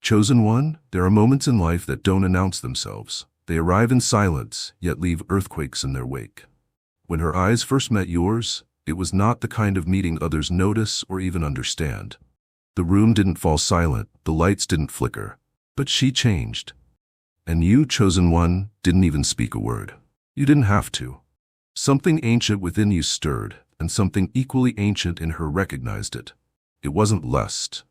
Chosen one, there are moments in life that don't announce themselves. They arrive in silence, yet leave earthquakes in their wake. When her eyes first met yours, it was not the kind of meeting others notice or even understand. The room didn't fall silent, the lights didn't flicker, but she changed. And you, chosen one, didn't even speak a word. You didn't have to. Something ancient within you stirred, and something equally ancient in her recognized it. It wasn't lust.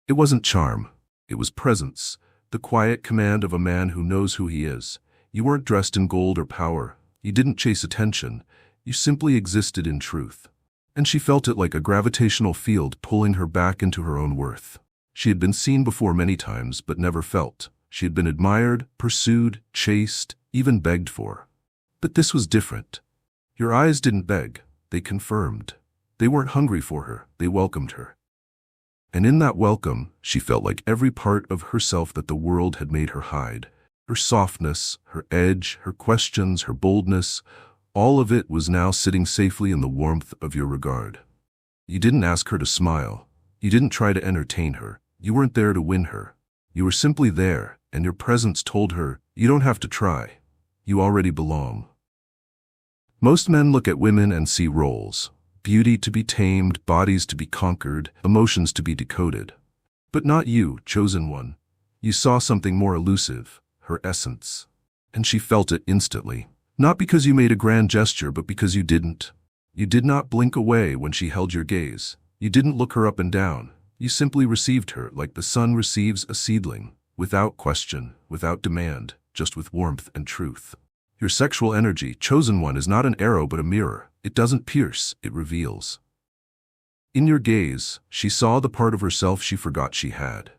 It wasn't charm. It was presence, the quiet command of a man who knows who he is. You weren't dressed in gold or power. You didn't chase attention. You simply existed in truth. And she felt it like a gravitational field pulling her back into her own worth. She had been seen before many times, but never felt. She had been admired, pursued, chased, even begged for. But this was different. Your eyes didn't beg. They confirmed. They weren't hungry for her. They welcomed her. And in that welcome, she felt like every part of herself that the world had made her hide. Her softness, her edge, her questions, her boldness, all of it was now sitting safely in the warmth of your regard. You didn't ask her to smile. You didn't try to entertain her. You weren't there to win her. You were simply there, and your presence told her, you don't have to try. You already belong. Most men look at women and see roles. Beauty to be tamed, bodies to be conquered, emotions to be decoded. But not you, chosen one. You saw something more elusive, her essence. And she felt it instantly. Not because you made a grand gesture, but because you didn't. You did not blink away when she held your gaze. You didn't look her up and down. You simply received her like the sun receives a seedling, without question, without demand, just with warmth and truth. Your sexual energy, chosen one, is not an arrow but a mirror. It doesn't pierce, it reveals. In your gaze, she saw the part of herself she forgot she had.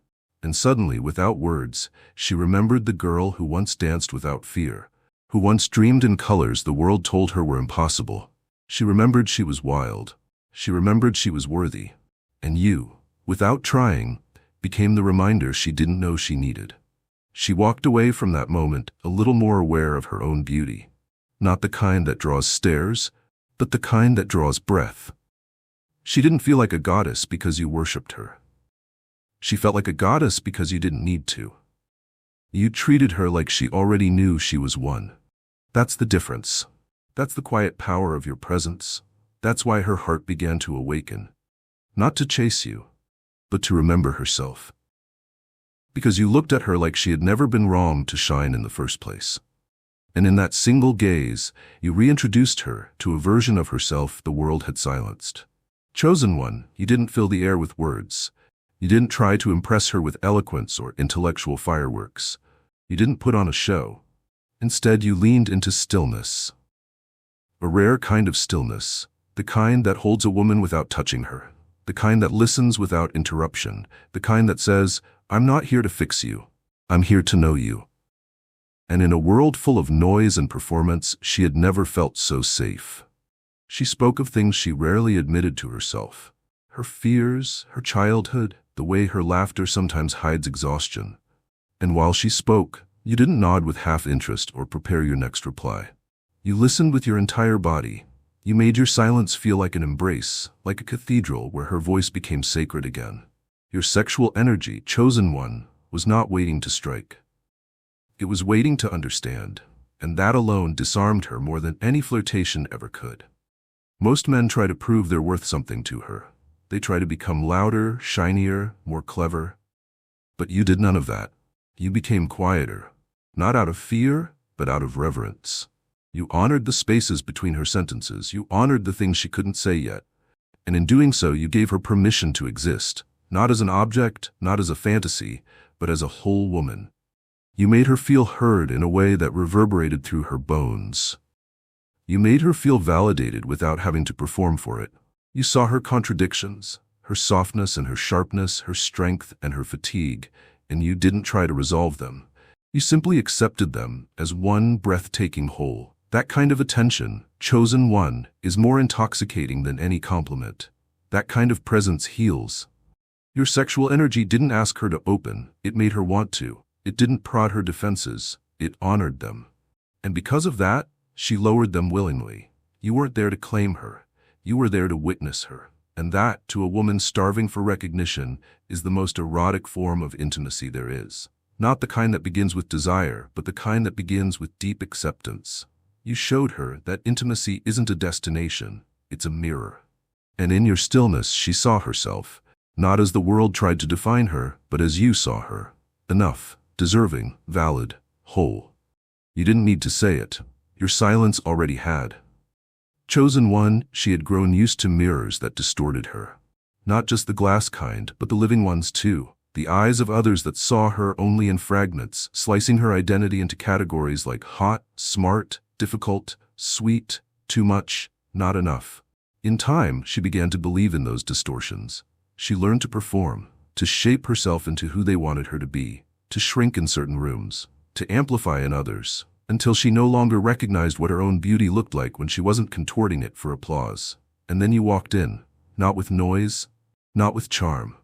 And suddenly, without words, she remembered the girl who once danced without fear, who once dreamed in colors the world told her were impossible. She remembered she was wild. She remembered she was worthy. And you, without trying, became the reminder she didn't know she needed. She walked away from that moment a little more aware of her own beauty. Not the kind that draws stares, but the kind that draws breath. She didn't feel like a goddess because you worshipped her. She felt like a goddess because you didn't need to. You treated her like she already knew she was one. That's the difference. That's the quiet power of your presence. That's why her heart began to awaken. Not to chase you, but to remember herself. Because you looked at her like she had never been wrong to shine in the first place. And in that single gaze, you reintroduced her to a version of herself the world had silenced. Chosen one, you didn't fill the air with words. You didn't try to impress her with eloquence or intellectual fireworks. You didn't put on a show. Instead, you leaned into stillness. A rare kind of stillness, the kind that holds a woman without touching her, the kind that listens without interruption, the kind that says, I'm not here to fix you. I'm here to know you. And in a world full of noise and performance, she had never felt so safe. She spoke of things she rarely admitted to herself. Her fears, her childhood, the way her laughter sometimes hides exhaustion. And while she spoke, you didn't nod with half interest or prepare your next reply. You listened with your entire body. You made your silence feel like an embrace, like a cathedral where her voice became sacred again. Your sexual energy, chosen one, was not waiting to strike. It was waiting to understand, and that alone disarmed her more than any flirtation ever could. Most men try to prove they're worth something to her. They try to become louder, shinier, more clever. But you did none of that. You became quieter, not out of fear, but out of reverence. You honored the spaces between her sentences. You honored the things she couldn't say yet. And in doing so, you gave her permission to exist, not as an object, not as a fantasy, but as a whole woman. You made her feel heard in a way that reverberated through her bones. You made her feel validated without having to perform for it. You saw her contradictions, her softness and her sharpness, her strength and her fatigue, and you didn't try to resolve them. You simply accepted them as one breathtaking whole. That kind of attention, chosen one, is more intoxicating than any compliment. That kind of presence heals. Your sexual energy didn't ask her to open, it made her want to. It didn't prod her defenses, it honored them. And because of that, she lowered them willingly. You weren't there to claim her. You were there to witness her. And that, to a woman starving for recognition, is the most erotic form of intimacy there is. Not the kind that begins with desire, but the kind that begins with deep acceptance. You showed her that intimacy isn't a destination, it's a mirror. And in your stillness she saw herself, not as the world tried to define her, but as you saw her. Enough, deserving, valid, whole. You didn't need to say it. Your silence already had. Chosen one, she had grown used to mirrors that distorted her. Not just the glass kind, but the living ones too. The eyes of others that saw her only in fragments, slicing her identity into categories like hot, smart, difficult, sweet, too much, not enough. In time, she began to believe in those distortions. She learned to perform, to shape herself into who they wanted her to be, to shrink in certain rooms, to amplify in others, until she no longer recognized what her own beauty looked like when she wasn't contorting it for applause. And then you walked in, not with noise, not with charm,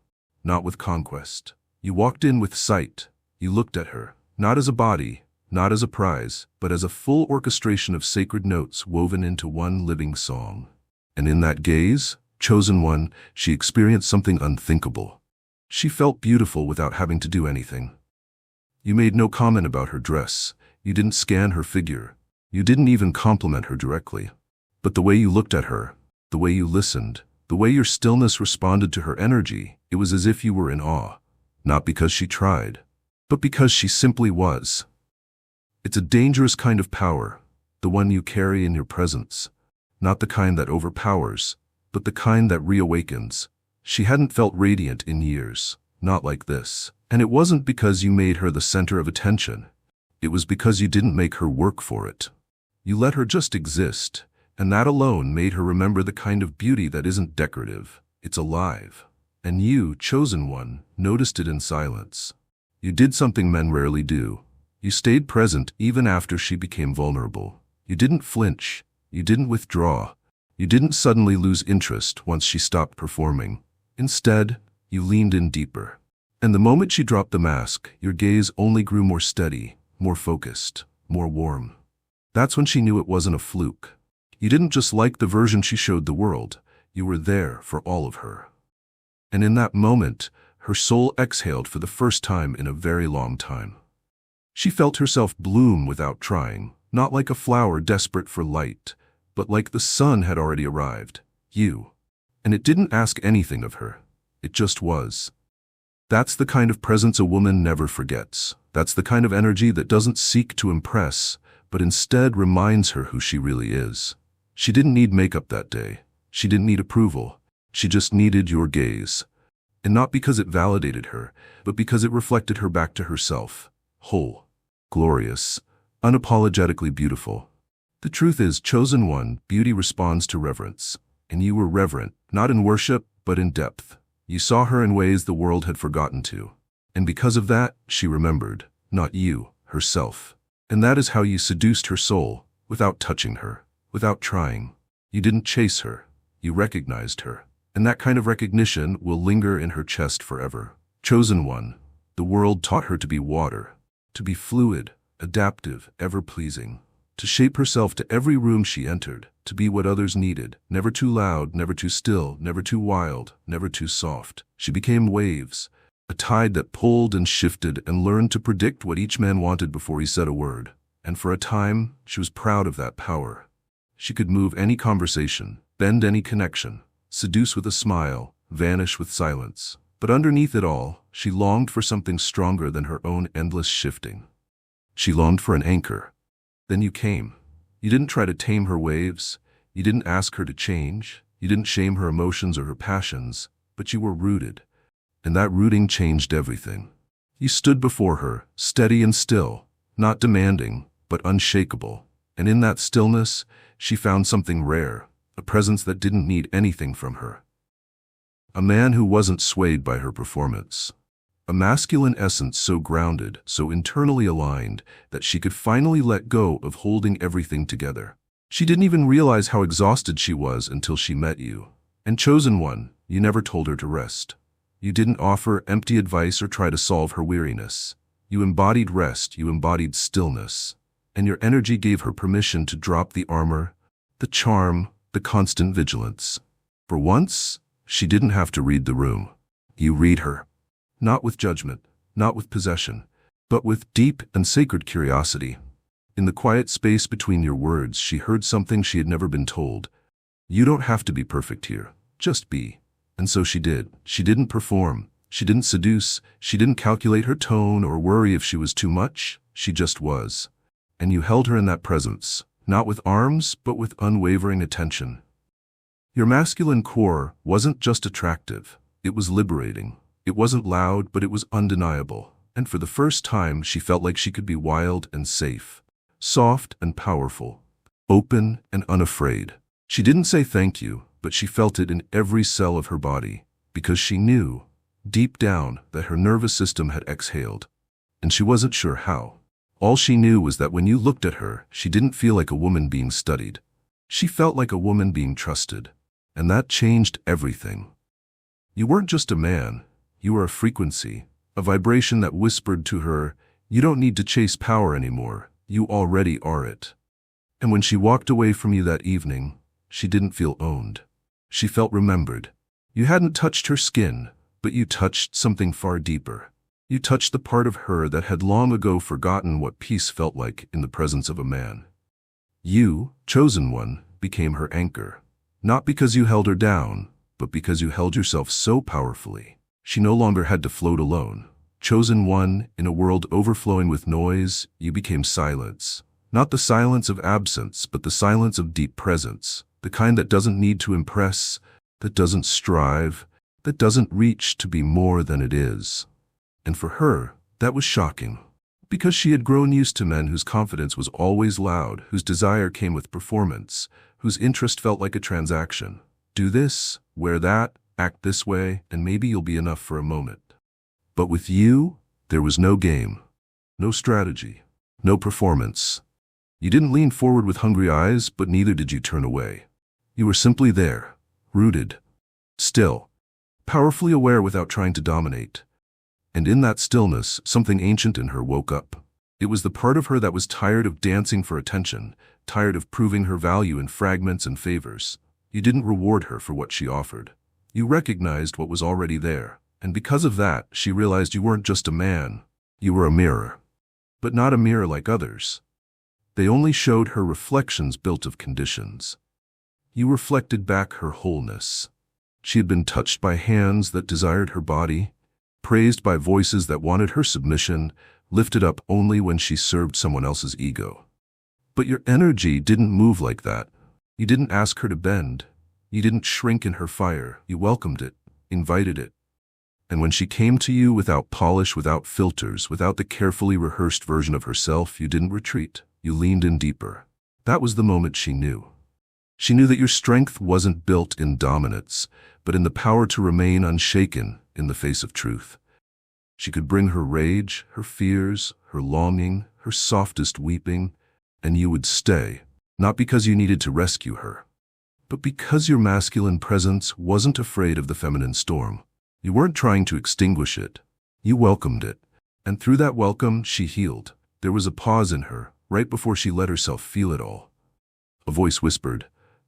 not with conquest. You walked in with sight. You looked at her, not as a body, not as a prize, but as a full orchestration of sacred notes woven into one living song. And in that gaze, chosen one, she experienced something unthinkable. She felt beautiful without having to do anything. You made no comment about her dress. You didn't scan her figure. You didn't even compliment her directly. But the way you looked at her, the way you listened, the way your stillness responded to her energy, it was as if you were in awe. Not because she tried, but because she simply was. It's a dangerous kind of power, the one you carry in your presence. Not the kind that overpowers, but the kind that reawakens. She hadn't felt radiant in years, not like this. And it wasn't because you made her the center of attention. It was because you didn't make her work for it. You let her just exist, and that alone made her remember the kind of beauty that isn't decorative, it's alive. And you, chosen one, noticed it in silence. You did something men rarely do. You stayed present even after she became vulnerable. You didn't flinch. You didn't withdraw. You didn't suddenly lose interest once she stopped performing. Instead, you leaned in deeper. And the moment she dropped the mask, your gaze only grew more steady, more focused, more warm. That's when she knew it wasn't a fluke. You didn't just like the version she showed the world. You were there for all of her. And in that moment, her soul exhaled for the first time in a very long time. She felt herself bloom without trying, not like a flower desperate for light, but like the sun had already arrived, you. And it didn't ask anything of her. It just was. That's the kind of presence a woman never forgets. That's the kind of energy that doesn't seek to impress, but instead reminds her who she really is. She didn't need makeup that day. She didn't need approval. She just needed your gaze. And not because it validated her, but because it reflected her back to herself. Whole, glorious, unapologetically beautiful. The truth is, chosen one, beauty responds to reverence. And you were reverent, not in worship, but in depth. You saw her in ways the world had forgotten to. And because of that, she remembered, not you, herself. And that is how you seduced her soul, without touching her, without trying. You didn't chase her. You recognized her. And that kind of recognition will linger in her chest forever. Chosen one, the world taught her to be water, to be fluid, adaptive, ever-pleasing, to shape herself to every room she entered, to be what others needed, never too loud, never too still, never too wild, never too soft. She became waves, a tide that pulled and shifted and learned to predict what each man wanted before he said a word. And for a time, she was proud of that power. She could move any conversation, bend any connection, seduce with a smile, vanish with silence. But underneath it all, she longed for something stronger than her own endless shifting. She longed for an anchor. Then you came. You didn't try to tame her waves. You didn't ask her to change. You didn't shame her emotions or her passions, but you were rooted. And that rooting changed everything. You stood before her, steady and still, not demanding, but unshakable. And in that stillness, she found something rare, a presence that didn't need anything from her. A man who wasn't swayed by her performance. A masculine essence so grounded, so internally aligned, that she could finally let go of holding everything together. She didn't even realize how exhausted she was until she met you. And chosen one, you never told her to rest. You didn't offer empty advice or try to solve her weariness. You embodied rest, you embodied stillness. And your energy gave her permission to drop the armor, the charm, the constant vigilance. For once, She didn't have to read the room. You read her. Not with judgment, not with possession, but with deep and sacred curiosity. In the quiet space between your words, she heard something she had never been told. You don't have to be perfect here. Just be. And so she did. She didn't perform. She didn't seduce. She didn't calculate her tone or worry if she was too much. She just was. And you held her in that presence, not with arms, but with unwavering attention. Your masculine core wasn't just attractive. It was liberating. It wasn't loud, but it was undeniable. And for the first time, she felt like she could be wild and safe, soft and powerful, open and unafraid. She didn't say thank you, but she felt it in every cell of her body, because she knew, deep down, that her nervous system had exhaled. And she wasn't sure how. All she knew was that when you looked at her, she didn't feel like a woman being studied. She felt like a woman being trusted. And that changed everything. You weren't just a man. You were a frequency, a vibration that whispered to her, you don't need to chase power anymore. You already are it. And when she walked away from you that evening, she didn't feel owned. She felt remembered. You hadn't touched her skin, but you touched something far deeper. You touched the part of her that had long ago forgotten what peace felt like in the presence of a man. You, chosen one, became her anchor. Not because you held her down, but because you held yourself so powerfully. She no longer had to float alone. Chosen one, in a world overflowing with noise, you became silence. Not the silence of absence, but the silence of deep presence. The kind that doesn't need to impress, that doesn't strive, that doesn't reach to be more than it is. And for her, that was shocking. Because she had grown used to men whose confidence was always loud, whose desire came with performance, whose interest felt like a transaction. Do this, wear that, act this way, and maybe you'll be enough for a moment. But with you, there was no game, no strategy, no performance. You didn't lean forward with hungry eyes, but neither did you turn away. You were simply there, rooted, still, powerfully aware without trying to dominate. And in that stillness, something ancient in her woke up. It was the part of her that was tired of dancing for attention, tired of proving her value in fragments and favors. You didn't reward her for what she offered. You recognized what was already there, and because of that, she realized you weren't just a man. You were a mirror. But not a mirror like others. They only showed her reflections built of conditions. You reflected back her wholeness. She had been touched by hands that desired her body, praised by voices that wanted her submission, lifted up only when she served someone else's ego. But your energy didn't move like that. You didn't ask her to bend. You didn't shrink in her fire. You welcomed it, invited it. And when she came to you without polish, without filters, without the carefully rehearsed version of herself, you didn't retreat. You leaned in deeper. That was the moment she knew. She knew that your strength wasn't built in dominance, but in the power to remain unshaken in the face of truth. She could bring her rage, her fears, her longing, her softest weeping, and you would stay, not because you needed to rescue her, but because your masculine presence wasn't afraid of the feminine storm. You weren't trying to extinguish it. You welcomed it, and through that welcome, she healed. There was a pause in her, right before she let herself feel it all. A voice whispered,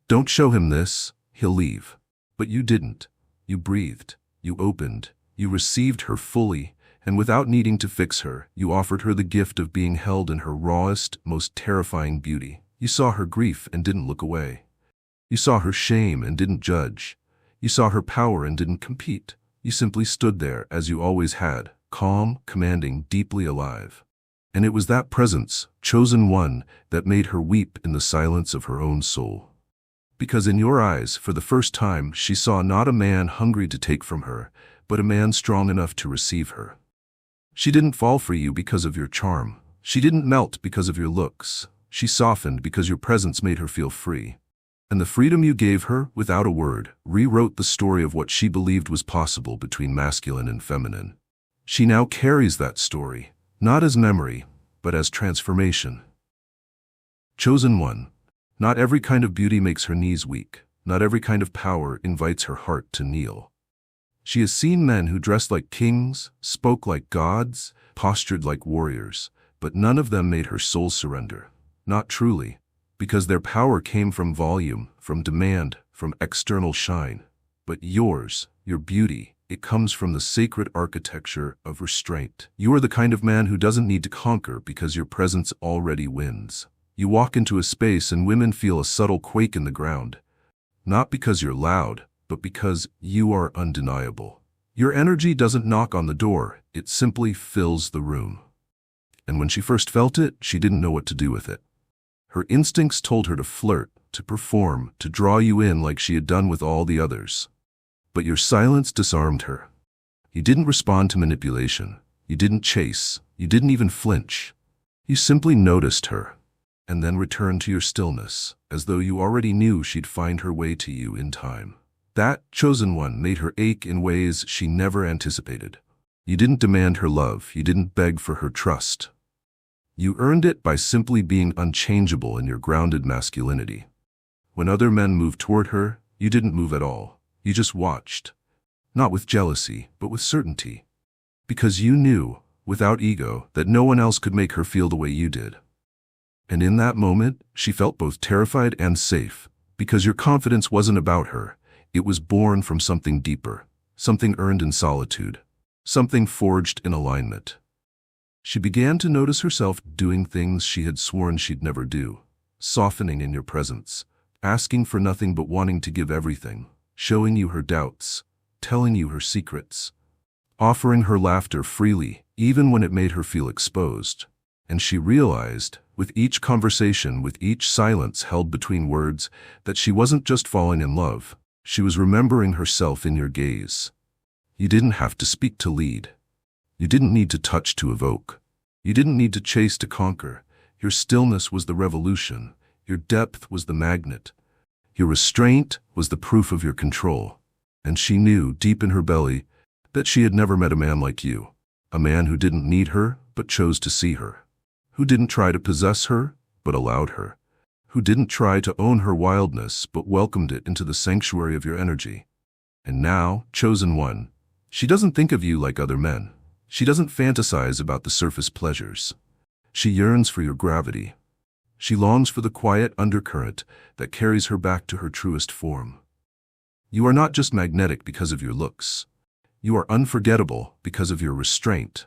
"Don't show him this, he'll leave." But you didn't. You breathed. You opened. You received her fully, and without needing to fix her, you offered her the gift of being held in her rawest, most terrifying beauty. You saw her grief and didn't look away. You saw her shame and didn't judge. You saw her power and didn't compete. You simply stood there as you always had, calm, commanding, deeply alive. And it was that presence, chosen one, that made her weep in the silence of her own soul. Because in your eyes, for the first time, she saw not a man hungry to take from her, but a man strong enough to receive her. She didn't fall for you because of your charm. She didn't melt because of your looks. She softened because your presence made her feel free. And the freedom you gave her, without a word, rewrote the story of what she believed was possible between masculine and feminine. She now carries that story, not as memory, but as transformation. Chosen one. Not every kind of beauty makes her knees weak. Not every kind of power invites her heart to kneel. She has seen men who dressed like kings, spoke like gods, postured like warriors, but none of them made her soul surrender. Not truly, because their power came from volume, from demand, from external shine. But yours, your beauty, it comes from the sacred architecture of restraint. You are the kind of man who doesn't need to conquer because your presence already wins. You walk into a space and women feel a subtle quake in the ground. Not because you're loud, but because you are undeniable. Your energy doesn't knock on the door, it simply fills the room. And when she first felt it, she didn't know what to do with it. Her instincts told her to flirt, to perform, to draw you in like she had done with all the others. But your silence disarmed her. You didn't respond to manipulation. You didn't chase. You didn't even flinch. You simply noticed her, and then returned to your stillness, as though you already knew she'd find her way to you in time. That chosen one made her ache in ways she never anticipated. You didn't demand her love. You didn't beg for her trust. You earned it by simply being unchangeable in your grounded masculinity. When other men moved toward her, you didn't move at all. You just watched. Not with jealousy, but with certainty. Because you knew, without ego, that no one else could make her feel the way you did. And in that moment, she felt both terrified and safe, because your confidence wasn't about her. It was born from something deeper, something earned in solitude, something forged in alignment. She began to notice herself doing things she had sworn she'd never do, softening in your presence, asking for nothing but wanting to give everything, showing you her doubts, telling you her secrets, offering her laughter freely, even when it made her feel exposed. And she realized, with each conversation, with each silence held between words, that she wasn't just falling in love. She was remembering herself in your gaze. You didn't have to speak to lead. You didn't need to touch to evoke. You didn't need to chase to conquer. Your stillness was the revolution. Your depth was the magnet. Your restraint was the proof of your control. And she knew, deep in her belly, that she had never met a man like you. A man who didn't need her, but chose to see her. Who didn't try to possess her, but allowed her. Who didn't try to own her wildness, but welcomed it into the sanctuary of your energy. And now, chosen one, she doesn't think of you like other men. She doesn't fantasize about the surface pleasures. She yearns for your gravity. She longs for the quiet undercurrent that carries her back to her truest form. You are not just magnetic because of your looks. You are unforgettable because of your restraint.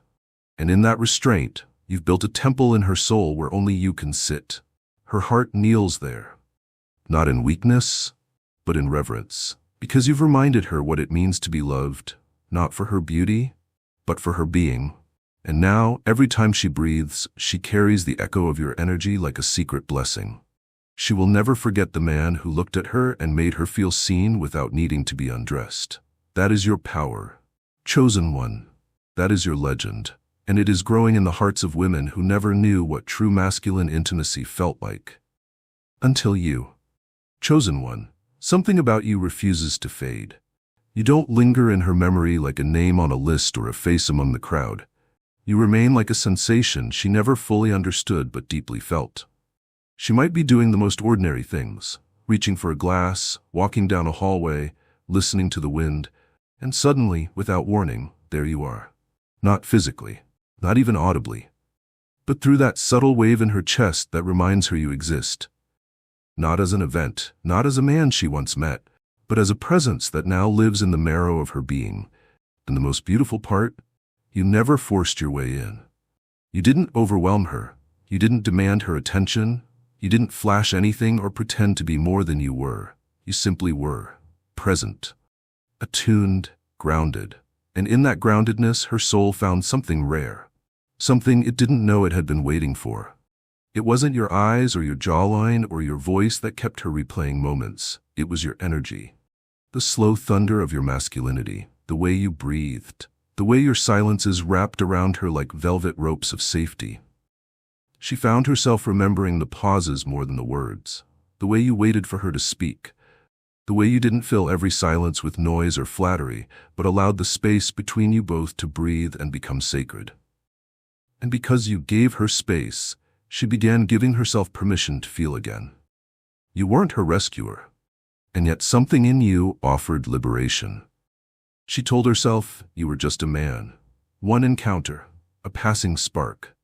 And in that restraint, you've built a temple in her soul where only you can sit. Her heart kneels there, not in weakness, but in reverence, because you've reminded her what it means to be loved, not for her beauty, but for her being. And now, every time she breathes, she carries the echo of your energy like a secret blessing. She will never forget the man who looked at her and made her feel seen without needing to be undressed. That is your power, chosen one. That is your legend. And it is growing in the hearts of women who never knew what true masculine intimacy felt like. Until you. Chosen one, something about you refuses to fade. You don't linger in her memory like a name on a list or a face among the crowd. You remain like a sensation she never fully understood but deeply felt. She might be doing the most ordinary things, reaching for a glass, walking down a hallway, listening to the wind, and suddenly, without warning, there you are. Not physically. Not even audibly, but through that subtle wave in her chest that reminds her you exist. Not as an event, not as a man she once met, but as a presence that now lives in the marrow of her being. And the most beautiful part, you never forced your way in. You didn't overwhelm her. You didn't demand her attention. You didn't flash anything or pretend to be more than you were. You simply were, present, attuned, grounded. And in that groundedness, her soul found something rare. Something it didn't know it had been waiting for. It wasn't your eyes or your jawline or your voice that kept her replaying moments. It was your energy. The slow thunder of your masculinity, the way you breathed, the way your silences wrapped around her like velvet ropes of safety. She found herself remembering the pauses more than the words, the way you waited for her to speak, the way you didn't fill every silence with noise or flattery, but allowed the space between you both to breathe and become sacred. And because you gave her space, she began giving herself permission to feel again. You weren't her rescuer, and yet something in you offered liberation. She told herself you were just a man, one encounter, a passing spark.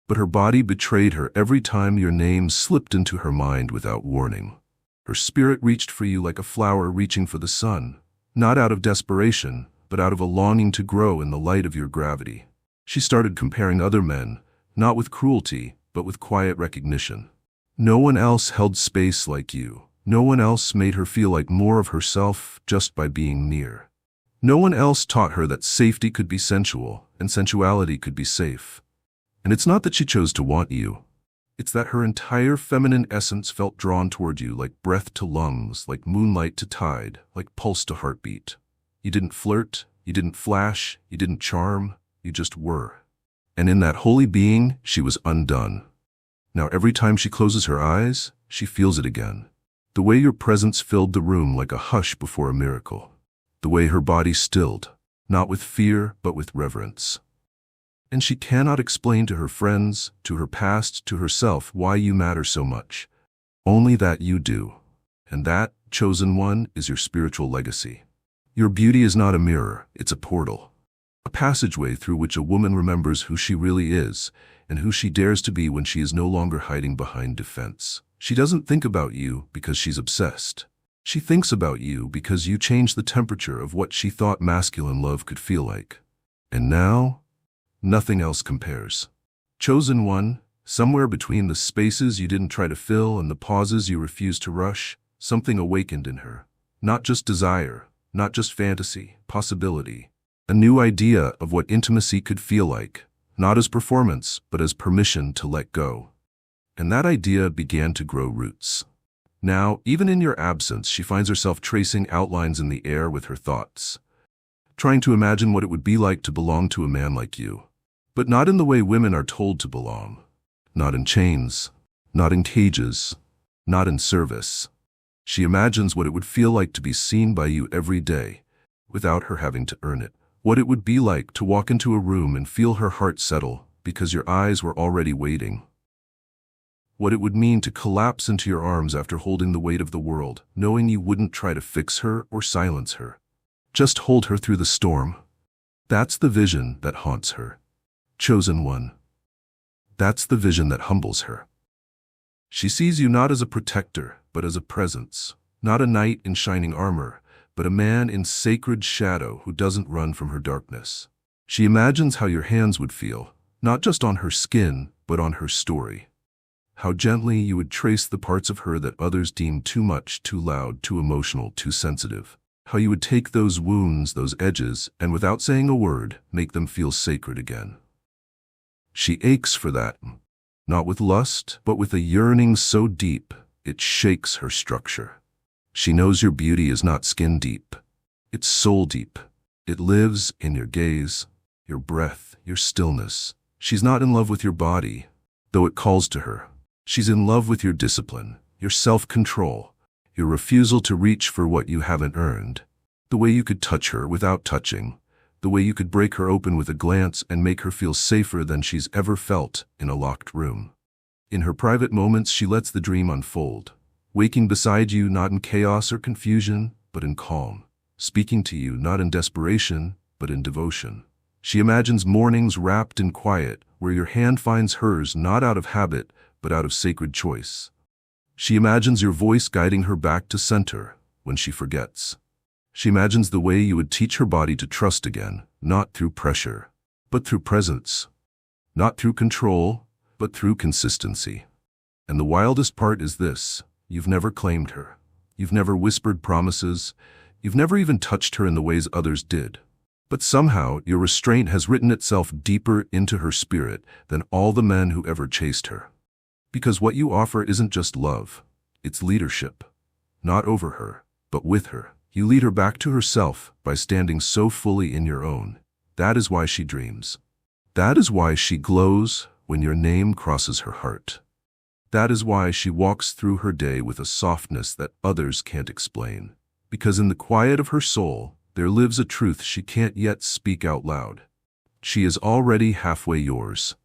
But her body betrayed her every time your name slipped into her mind without warning. Her spirit reached for you like a flower reaching for the sun, Not out of desperation, but out of a longing to grow in the light of your gravity. She started comparing other men, not with cruelty, but with quiet recognition. No one else held space like you. No one else made her feel like more of herself just by being near. No one else taught her that safety could be sensual, and sensuality could be safe. And it's not that she chose to want you. It's that her entire feminine essence felt drawn toward you like breath to lungs, like moonlight to tide, like pulse to heartbeat. You didn't flirt, you didn't flash, you didn't charm, you just were. And in that holy being, she was undone. Now every time she closes her eyes, she feels it again. The way your presence filled the room like a hush before a miracle. The way her body stilled, not with fear, but with reverence. And she cannot explain to her friends, to her past, to herself why you matter so much. Only that you do. And that, chosen one, is your spiritual legacy. Your beauty is not a mirror, it's a portal. A passageway through which a woman remembers who she really is, and who she dares to be when she is no longer hiding behind defense. She doesn't think about you because she's obsessed. She thinks about you because you changed the temperature of what she thought masculine love could feel like. And now, nothing else compares. Chosen one, somewhere between the spaces you didn't try to fill and the pauses you refused to rush, something awakened in her. Not just desire, not just fantasy, possibility. A new idea of what intimacy could feel like, not as performance, but as permission to let go. And that idea began to grow roots. Now, even in your absence, she finds herself tracing outlines in the air with her thoughts, trying to imagine what it would be like to belong to a man like you. But not in the way women are told to belong. Not in chains, not in cages, not in service. She imagines what it would feel like to be seen by you every day, without her having to earn it. What it would be like to walk into a room and feel her heart settle because your eyes were already waiting. What it would mean to collapse into your arms after holding the weight of the world, knowing you wouldn't try to fix her or silence her. Just hold her through the storm. That's the vision that haunts her. Chosen one. That's the vision that humbles her. She sees you not as a protector, but as a presence. Not a knight in shining armor, but a man in sacred shadow who doesn't run from her darkness. She imagines how your hands would feel, not just on her skin, but on her story. How gently you would trace the parts of her that others deem too much, too loud, too emotional, too sensitive. How you would take those wounds, those edges, and without saying a word, make them feel sacred again. She aches for that, not with lust, but with a yearning so deep, it shakes her structure. She knows your beauty is not skin deep, it's soul deep. It lives in your gaze, your breath, your stillness. She's not in love with your body, though it calls to her. She's in love with your discipline, your self-control, your refusal to reach for what you haven't earned. The way you could touch her without touching, the way you could break her open with a glance and make her feel safer than she's ever felt in a locked room. In her private moments, she lets the dream unfold, waking beside you not in chaos or confusion, but in calm, speaking to you not in desperation, but in devotion. She imagines mornings wrapped in quiet, where your hand finds hers not out of habit, but out of sacred choice. She imagines your voice guiding her back to center when she forgets. She imagines the way you would teach her body to trust again, not through pressure, but through presence. Not through control, but through consistency. And the wildest part is this: you've never claimed her. You've never whispered promises. You've never even touched her in the ways others did. But somehow your restraint has written itself deeper into her spirit than all the men who ever chased her. Because what you offer isn't just love, it's leadership. Not over her, but with her. You lead her back to herself by standing so fully in your own. That is why she dreams. That is why she glows when your name crosses her heart. That is why she walks through her day with a softness that others can't explain. Because in the quiet of her soul, there lives a truth she can't yet speak out loud. She is already halfway yours,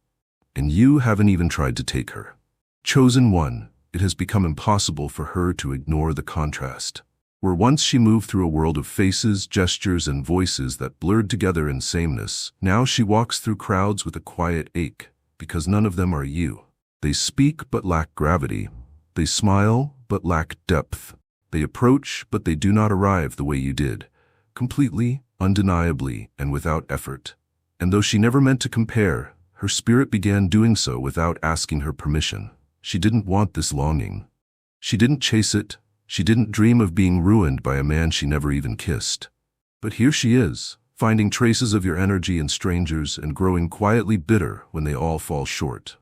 and you haven't even tried to take her. Chosen one, it has become impossible for her to ignore the contrast. Where once she moved through a world of faces, gestures, and voices that blurred together in sameness, now she walks through crowds with a quiet ache, because none of them are you. They speak but lack gravity. They smile but lack depth. They approach but they do not arrive the way you did. completely, undeniably, and without effort. And though she never meant to compare, her spirit began doing so without asking her permission. She didn't want this longing. She didn't chase it. She didn't dream of being ruined by a man she never even kissed. But here she is, finding traces of your energy in strangers and growing quietly bitter when they all fall short.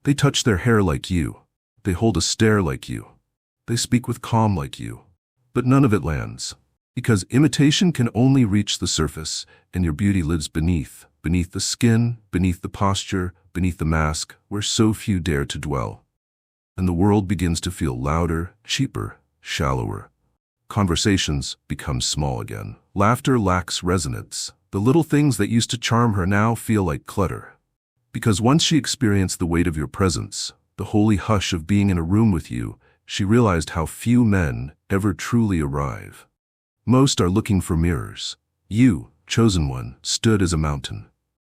They touch their hair like you. They hold a stare like you. They speak with calm like you. But none of it lands. Because imitation can only reach the surface, and your beauty lives beneath the skin, beneath the posture, beneath the mask, where so few dare to dwell. And the world begins to feel louder, cheaper, shallower. Conversations become small again. Laughter lacks resonance. The little things that used to charm her now feel like clutter. Because once she experienced the weight of your presence, the holy hush of being in a room with you, she realized how few men ever truly arrive. Most are looking for mirrors. You, chosen one, stood as a mountain.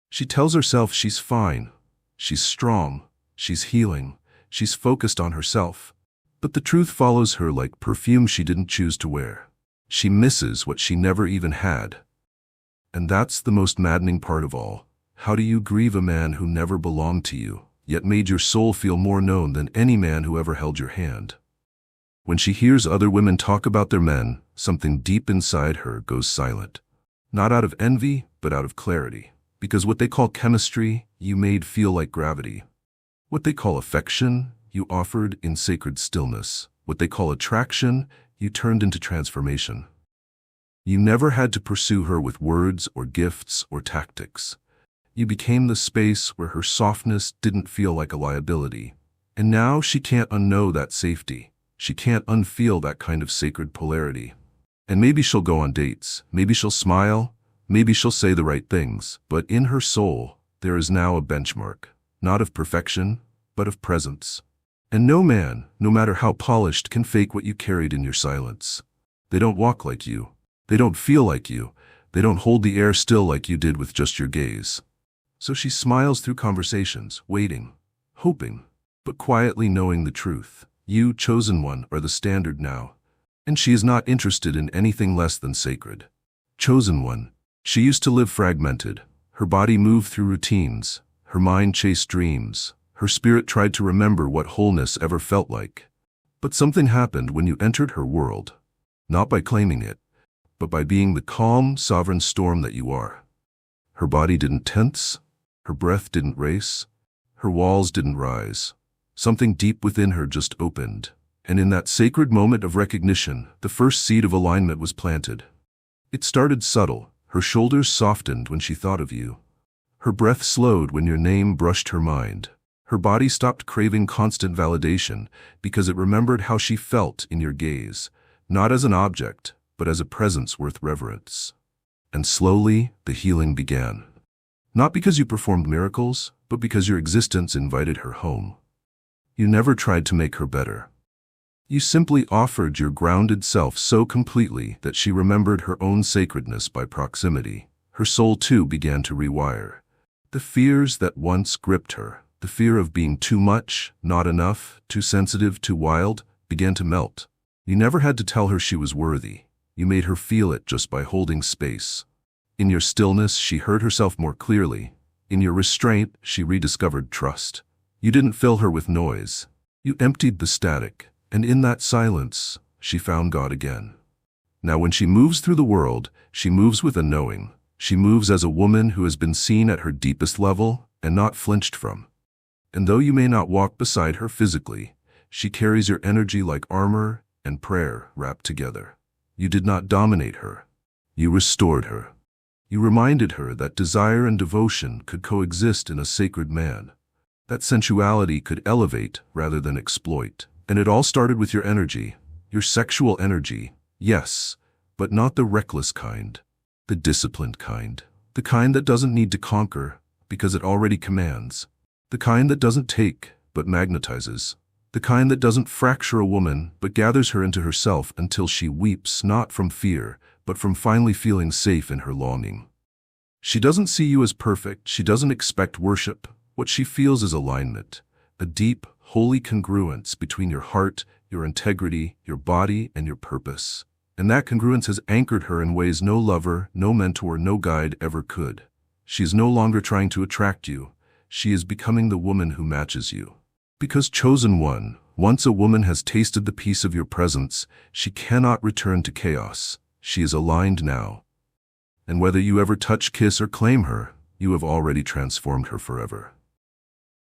She tells herself she's fine, she's strong, she's healing, she's focused on herself. But the truth follows her like perfume she didn't choose to wear. She misses what she never even had. And that's the most maddening part of all. How do you grieve a man who never belonged to you, yet made your soul feel more known than any man who ever held your hand? When she hears other women talk about their men, something deep inside her goes silent. Not out of envy, but out of clarity. Because what they call chemistry, you made feel like gravity. What they call affection, you offered in sacred stillness. What they call attraction, you turned into transformation. You never had to pursue her with words or gifts or tactics. You became the space where her softness didn't feel like a liability. And now she can't unknow that safety. She can't unfeel that kind of sacred polarity. And maybe she'll go on dates, maybe she'll smile, maybe she'll say the right things, but in her soul, there is now a benchmark, not of perfection, but of presence. And no man, no matter how polished, can fake what you carried in your silence. They don't walk like you. They don't feel like you. They don't hold the air still like you did with just your gaze. So she smiles through conversations, waiting, hoping, but quietly knowing the truth. You, chosen one, are the standard now. And she is not interested in anything less than sacred. Chosen one. She used to live fragmented. Her body moved through routines. Her mind chased dreams. Her spirit tried to remember what wholeness ever felt like. But something happened when you entered her world. Not by claiming it, but by being the calm, sovereign storm that you are. Her body didn't tense. Her breath didn't race. Her walls didn't rise. Something deep within her just opened. And in that sacred moment of recognition, the first seed of alignment was planted. It started subtle. Her shoulders softened when she thought of you. Her breath slowed when your name brushed her mind. Her body stopped craving constant validation because it remembered how she felt in your gaze, not as an object, but as a presence worth reverence. And slowly, the healing began. Not because you performed miracles, but because your existence invited her home. You never tried to make her better. You simply offered your grounded self so completely that she remembered her own sacredness by proximity. Her soul too began to rewire. The fears that once gripped her, the fear of being too much, not enough, too sensitive, too wild, began to melt. You never had to tell her she was worthy. You made her feel it just by holding space. In your stillness, she heard herself more clearly. In your restraint, she rediscovered trust. You didn't fill her with noise. You emptied the static. And in that silence, she found God again. Now when she moves through the world, she moves with a knowing. She moves as a woman who has been seen at her deepest level and not flinched from. And though you may not walk beside her physically, she carries your energy like armor and prayer wrapped together. You did not dominate her. You restored her. You reminded her that desire and devotion could coexist in a sacred man. That sensuality could elevate rather than exploit. And it all started with your energy, your sexual energy, yes, but not the reckless kind, the disciplined kind, the kind that doesn't need to conquer because it already commands, the kind that doesn't take but magnetizes, the kind that doesn't fracture a woman but gathers her into herself until she weeps not from fear but from finally feeling safe in her longing. She doesn't see you as perfect, she doesn't expect worship, what she feels is alignment, a deep, holy congruence between your heart, your integrity, your body, and your purpose. And that congruence has anchored her in ways no lover, no mentor, no guide ever could. She is no longer trying to attract you. She is becoming the woman who matches you. Because chosen one, once a woman has tasted the peace of your presence, she cannot return to chaos. She is aligned now. And whether you ever touch, kiss, or claim her, you have already transformed her forever.